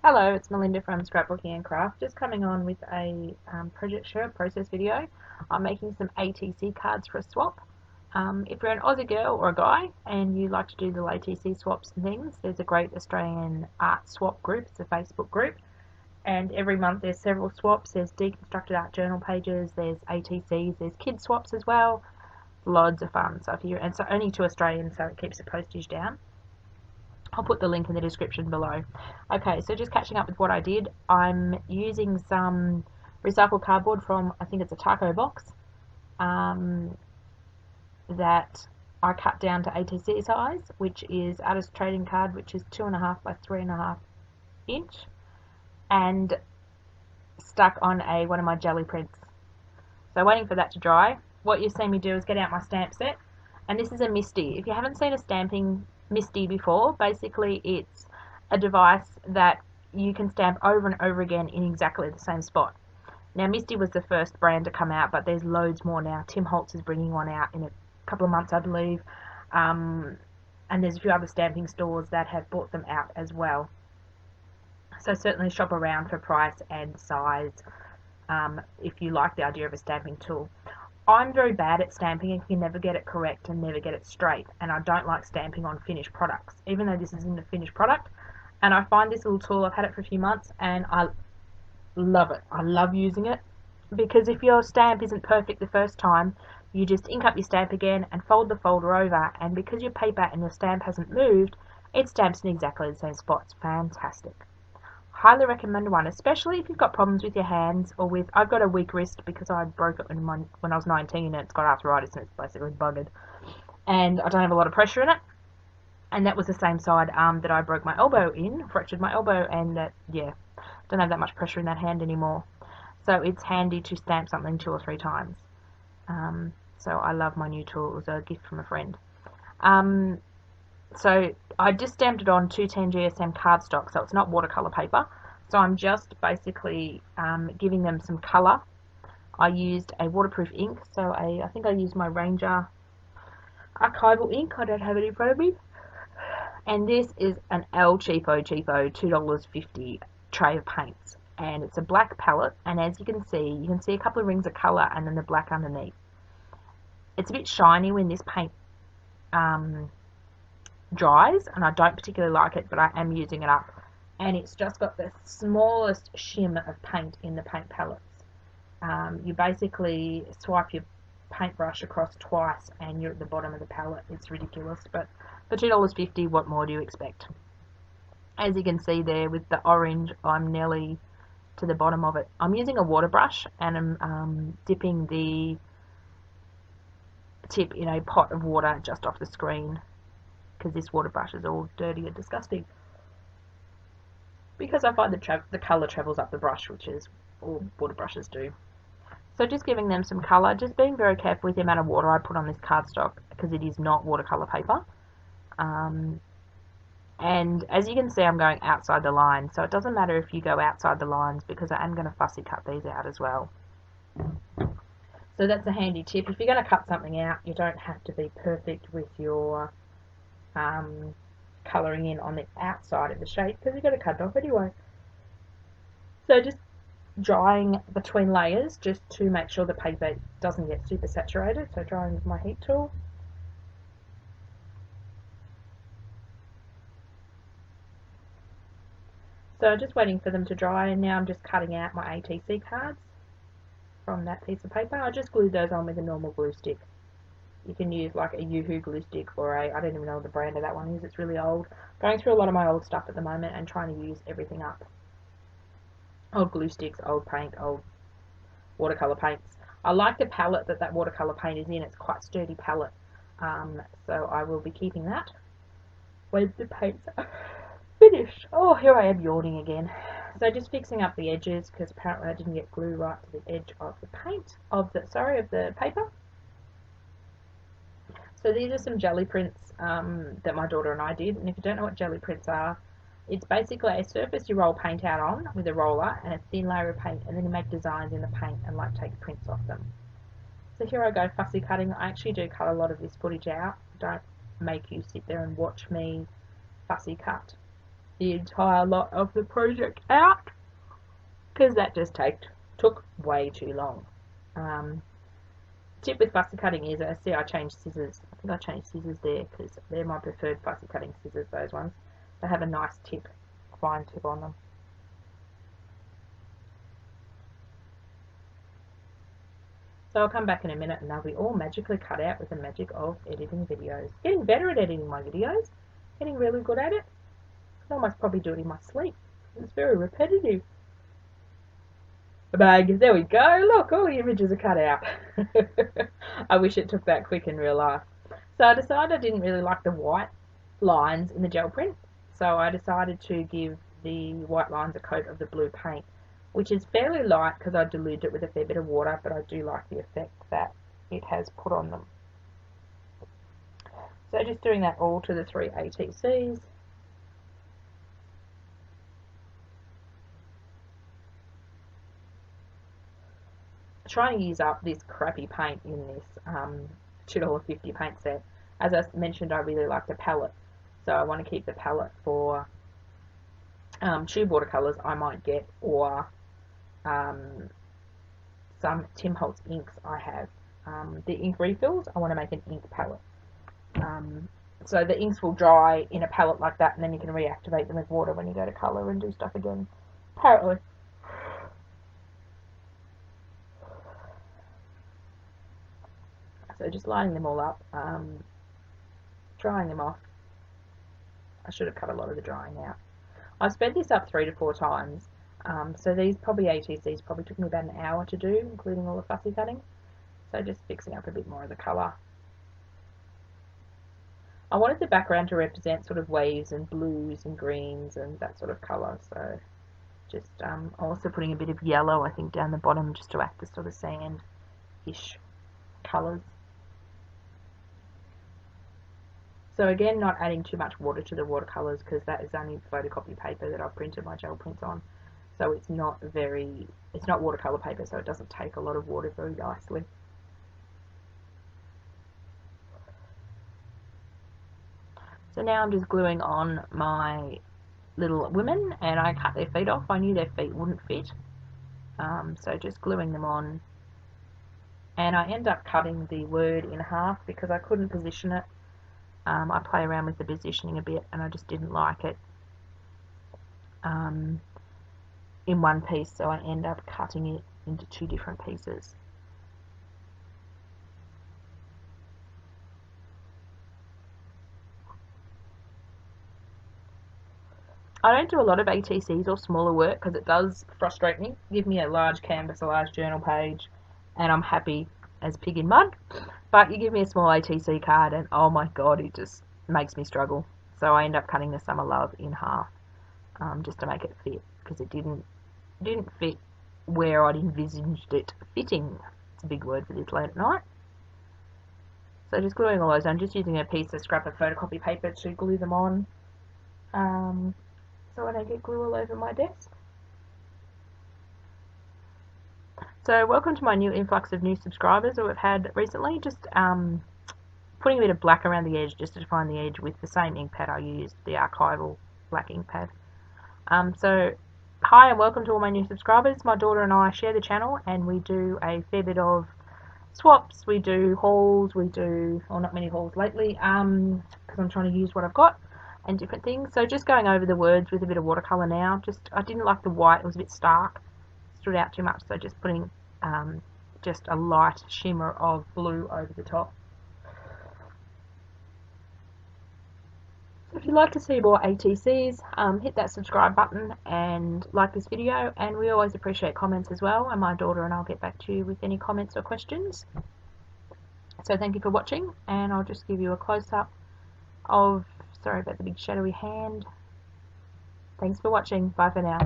Hello, it's Melinda from Scrapbooking and Craft. Just coming on with a project share process video. I'm making some ATC cards for a swap. If you're an Aussie girl or a guy and you like to do the ATC swaps and things, there's a great Australian art swap group. It's a Facebook group, and every month there's several swaps. There's deconstructed art journal pages, there's ATCs, there's kid swaps as well. Loads of fun. So and it's only to Australians, so it keeps the postage down. I'll put the link in the description below. Okay, so just catching up with what I did. I'm using some recycled cardboard from, I think it's a taco box, that I cut down to ATC size, which is artist trading card, which is 2.5 by 3.5 inch, and stuck on one of my jelly prints. So waiting for that to dry. What you see me do is get out my stamp set, and this is a Misty. If you haven't seen a stamping Misty before, basically it's a device that you can stamp over and over again in exactly the same spot. Now Misty was the first brand to come out, but there's loads more now. Tim Holtz is bringing one out in a couple of months, I believe, and there's a few other stamping stores that have brought them out as well. So certainly shop around for price and size if you like the idea of a stamping tool. I'm very bad at stamping and can never get it correct and never get it straight, and I don't like stamping on finished products, even though this isn't a finished product. And I find this little tool, I've had it for a few months, and I love it. I love using it, because if your stamp isn't perfect the first time, you just ink up your stamp again and fold the folder over, and because your paper and your stamp hasn't moved, it stamps in exactly the same spot. It's fantastic. Highly recommend one, especially if you've got problems with your hands or with, I've got a weak wrist because I broke it when I was 19 and it's got arthritis and it's basically buggered, and I don't have a lot of pressure in it, and that was the same side that I broke my elbow in, fractured my elbow, and that, yeah, don't have that much pressure in that hand anymore, so it's handy to stamp something 2 or 3 times. So I love my new tool. It was a gift from a friend. So I just stamped it on 210 GSM cardstock, so it's not watercolour paper. So I'm just basically giving them some colour. I used a waterproof ink, so I think I used my Ranger archival ink. I don't have it in front of me. And this is an El Cheapo $2.50 tray of paints. And it's a black palette, and as you can see a couple of rings of colour and then the black underneath. It's a bit shiny when this paint dries, and I don't particularly like it, but I am using it up, and it's just got the smallest shim of paint in the paint palettes. You basically swipe your paintbrush across twice and you're at the bottom of the palette. It's ridiculous, but for $2.50, what more do you expect? As you can see there with the orange, I'm nearly to the bottom of it. I'm using a water brush, and I'm dipping the tip in a pot of water just off the screen, because this water brush is all dirty and disgusting, because I find the colour travels up the brush, which is all water brushes do. So just giving them some colour, just being very careful with the amount of water I put on this cardstock, because it is not watercolour paper. And as you can see, I'm going outside the line, so it doesn't matter if you go outside the lines, because I am going to fussy cut these out as well. So that's a handy tip. If you're going to cut something out, you don't have to be perfect with your colouring in on the outside of the shape, because you've got to cut it off anyway. So just drying between layers, just to make sure the paper doesn't get super saturated. So drying with my heat tool. So just waiting for them to dry, and now I'm just cutting out my ATC cards from that piece of paper. I just glued those on with a normal glue stick. You can use like a Yoo-hoo glue stick, or I don't even know what the brand of that one is, it's really old. Going through a lot of my old stuff at the moment and trying to use everything up. Old glue sticks, old paint, old watercolour paints. I like the palette that watercolour paint is in. It's quite sturdy palette, so I will be keeping that when the paints are finished. Oh, here I am yawning again. So just fixing up the edges, because apparently I didn't get glue right to the edge of the paint, of the paper. So these are some jelly prints that my daughter and I did, and if you don't know what jelly prints are, it's basically a surface you roll paint out on with a roller and a thin layer of paint, and then you make designs in the paint and like take prints off them. So here I go fussy cutting. I actually do cut a lot of this footage out. Don't make you sit there and watch me fussy cut. the entire lot of the project out because that just took way too long. Tip with fussy cutting is, I changed scissors. I think I changed scissors there because they're my preferred fussy cutting scissors, those ones. They have a nice tip, fine tip on them. So I'll come back in a minute and they'll be all magically cut out with the magic of editing videos. Getting better at editing my videos. Getting really good at it. I can almost probably do it in my sleep. It's very repetitive. Bag, there we go. Look, all the images are cut out. I wish it took that quick in real life. So I decided I didn't really like the white lines in the gel print. So I decided to give the white lines a coat of the blue paint, which is fairly light because I diluted it with a fair bit of water, but I do like the effect that it has put on them. So just doing that all to the 3 ATCs. Trying to use up this crappy paint in this $2.50 paint set. As I mentioned, I really like the palette, so I want to keep the palette for tube watercolours I might get, or some Tim Holtz inks I have. The ink refills, I want to make an ink palette. So the inks will dry in a palette like that, and then you can reactivate them with water when you go to colour and do stuff again, apparently. So just lining them all up, drying them off. I should have cut a lot of the drying out. I've sped this up 3 to 4 times, so these ATCs probably took me about an hour to do, including all the fussy cutting. So just fixing up a bit more of the colour. I wanted the background to represent sort of waves and blues and greens and that sort of colour, so just also putting a bit of yellow, I think, down the bottom just to act as sort of sand-ish colours. So again, not adding too much water to the watercolours because that is only photocopy paper that I've printed my gel prints on. So it's not watercolour paper, so it doesn't take a lot of water very nicely. So now I'm just gluing on my little women, and I cut their feet off. I knew their feet wouldn't fit, so just gluing them on. And I end up cutting the word in half because I couldn't position it. I play around with the positioning a bit, and I just didn't like it in one piece, so I end up cutting it into 2 different pieces. I don't do a lot of ATCs or smaller work because it does frustrate me. Give me a large canvas, a large journal page, and I'm happy as pig in mud. But you give me a small ATC card and oh my god, it just makes me struggle. So I end up cutting the Summer Love in half just to make it fit, because it didn't fit where I'd envisaged it fitting. It's a big word for this late at night. So just gluing all those on, just using a piece of scrap of photocopy paper to glue them on, so I don't get glue all over my desk. So welcome to my new influx of new subscribers that we've had recently. Just putting a bit of black around the edge just to define the edge with the same ink pad I used, the archival black ink pad. So hi and welcome to all my new subscribers. My daughter and I share the channel and we do a fair bit of swaps, we do hauls, we do, well, not many hauls lately, because I'm trying to use what I've got and different things. So just going over the words with a bit of watercolour now. I didn't like the white, it was a bit stark, stood out too much, so just putting just a light shimmer of blue over the top. So if you'd like to see more ATCs, hit that subscribe button and like this video, and we always appreciate comments as well, and my daughter and I'll get back to you with any comments or questions. So thank you for watching, and I'll just give you a close-up of, sorry about the big shadowy hand. Thanks for watching, bye for now.